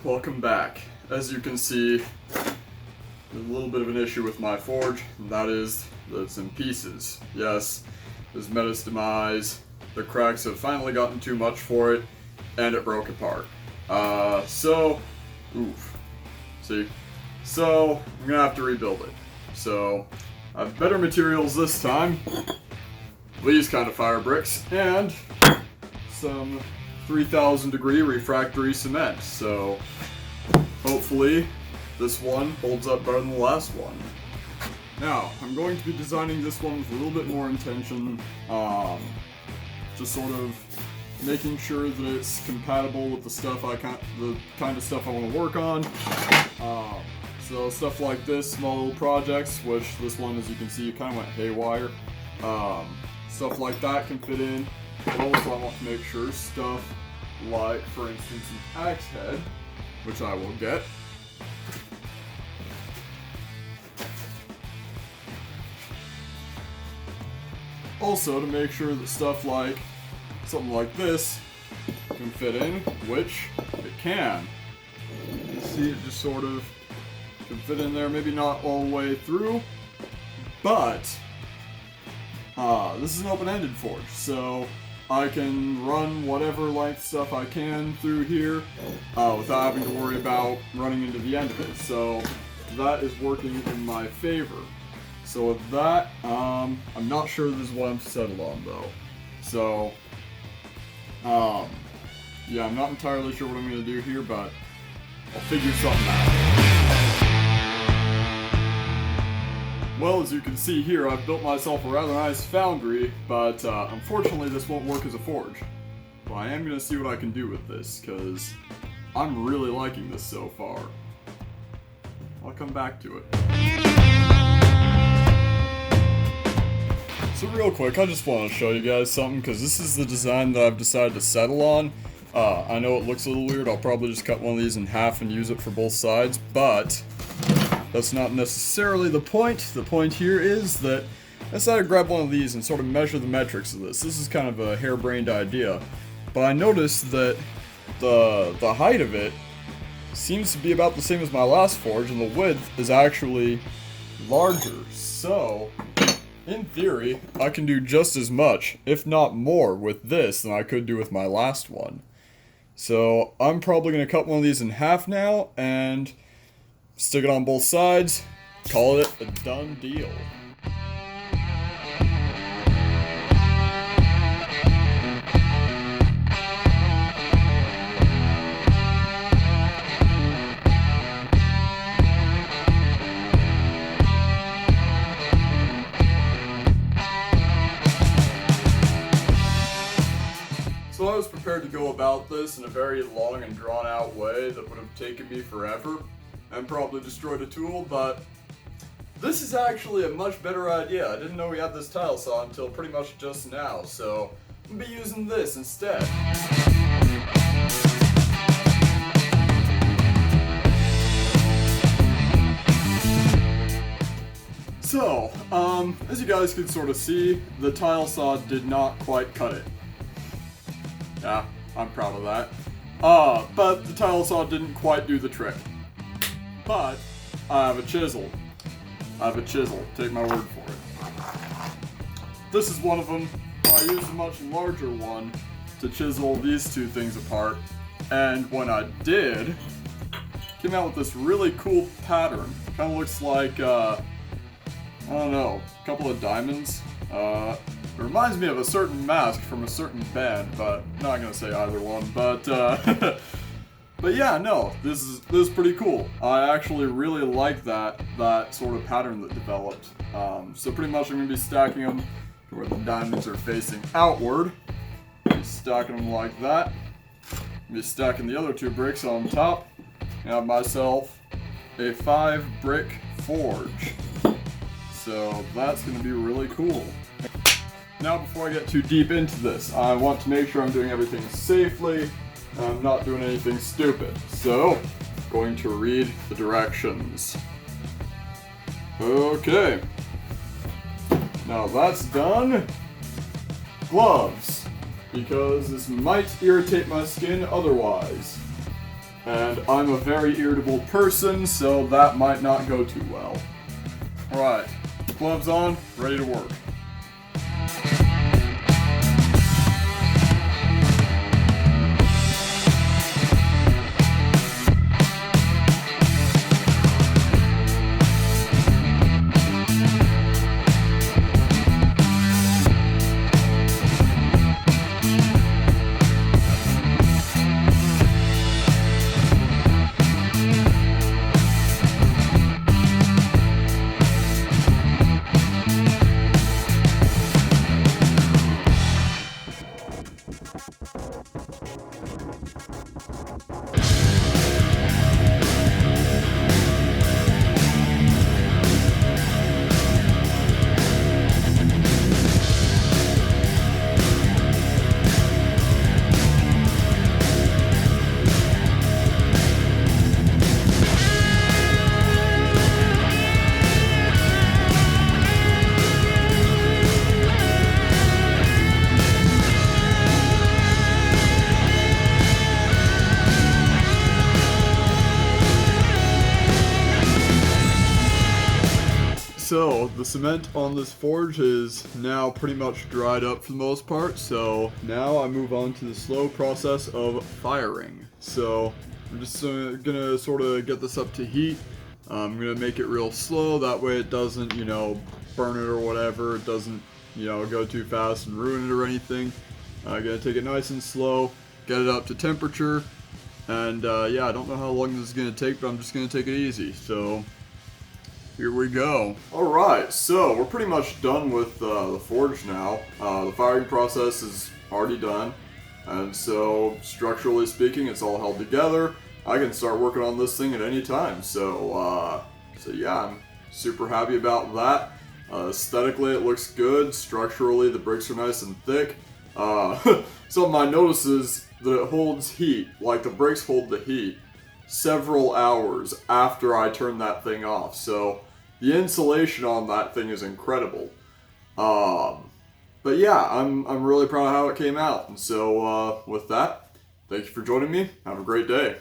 Welcome back. As you can see, there's a little bit of an issue with my forge, and that is that it's in pieces. Yes, there's Meta's demise, the cracks have finally gotten too much for it, and it broke apart. So, I'm gonna have to rebuild it. So, I have better materials this time, these kind of fire bricks, and some 3000 degree refractory cement. So, hopefully, this one holds up better than the last one. Now, I'm going to be designing this one with a little bit more intention, just sort of making sure that it's compatible with the kind of stuff I want to work on. So stuff like this, small little projects, which this one, as you can see, kind of went haywire. Stuff like that can fit in, but also I want to make sure stuff like, for instance, an axe head, which I will get. Also, to make sure that stuff like something like this can fit in, which it can. You see it just sort of can fit in there, maybe not all the way through, but this is an open-ended forge, so I can run whatever length stuff I can through here without having to worry about running into the end of it. So that is working in my favor. So with that, I'm not sure this is what I'm settled on though. So, yeah, I'm not entirely sure what I'm going to do here, but I'll figure something out. Well, as you can see here, I've built myself a rather nice foundry, but unfortunately this won't work as a forge. But I am going to see what I can do with this, because I'm really liking this so far. I'll come back to it. So real quick, I just want to show you guys something, because this is the design that I've decided to settle on. I know it looks a little weird, I'll probably just cut one of these in half and use it for both sides, but that's not necessarily the point. The point here is that I decided to grab one of these and sort of measure the metrics of this. This is kind of a harebrained idea, but I noticed that the height of it seems to be about the same as my last forge, and the width is actually larger. So, in theory, I can do just as much, if not more, with this than I could do with my last one. So, I'm probably going to cut one of these in half now, and stick it on both sides, call it a done deal. So I was prepared to go about this in a very long and drawn out way that would have taken me forever and probably destroyed a tool, but this is actually a much better idea. I didn't know we had this tile saw until pretty much just now, so I'm gonna be using this instead. So, as you guys can sort of see, the tile saw did not quite cut it. Yeah, I'm proud of that. But the tile saw didn't quite do the trick. But I have a chisel. Take my word for it. This is one of them. I used a much larger one to chisel these two things apart. And when I did, came out with this really cool pattern. Kind of looks like, I don't know, a couple of diamonds. It reminds me of a certain mask from a certain band, but I'm not gonna say either one. But but yeah, no, this is pretty cool. I actually really like that sort of pattern that developed. So pretty much I'm gonna be stacking them to where the diamonds are facing outward. Be stacking them like that. Be stacking the other two bricks on top. And have myself a 5-brick forge. So that's gonna be really cool. Now, before I get too deep into this, I want to make sure I'm doing everything safely and I'm not doing anything stupid. So, I'm going to read the directions. Okay. Now that's done. Gloves, because this might irritate my skin otherwise. And I'm a very irritable person, so that might not go too well. Alright, gloves on, ready to work. So, the cement on this forge is now pretty much dried up for the most part, so now I move on to the slow process of firing. So, I'm just gonna sort of get this up to heat. I'm gonna make it real slow, that way it doesn't, burn it or whatever, it doesn't, go too fast and ruin it or anything. I'm gonna take it nice and slow, get it up to temperature, and yeah, I don't know how long this is gonna take, but I'm just gonna take it easy, so here we go. Alright, so we're pretty much done with the forge now. The firing process is already done, and so structurally speaking, it's all held together. I can start working on this thing at any time, so yeah, I'm super happy about that. Aesthetically, it looks good. Structurally, the bricks are nice and thick. Something I notice is that it holds heat, like the bricks hold the heat several hours after I turn that thing off, so the insulation on that thing is incredible. But yeah, I'm really proud of how it came out, and so with that, thank you for joining me. Have a great day.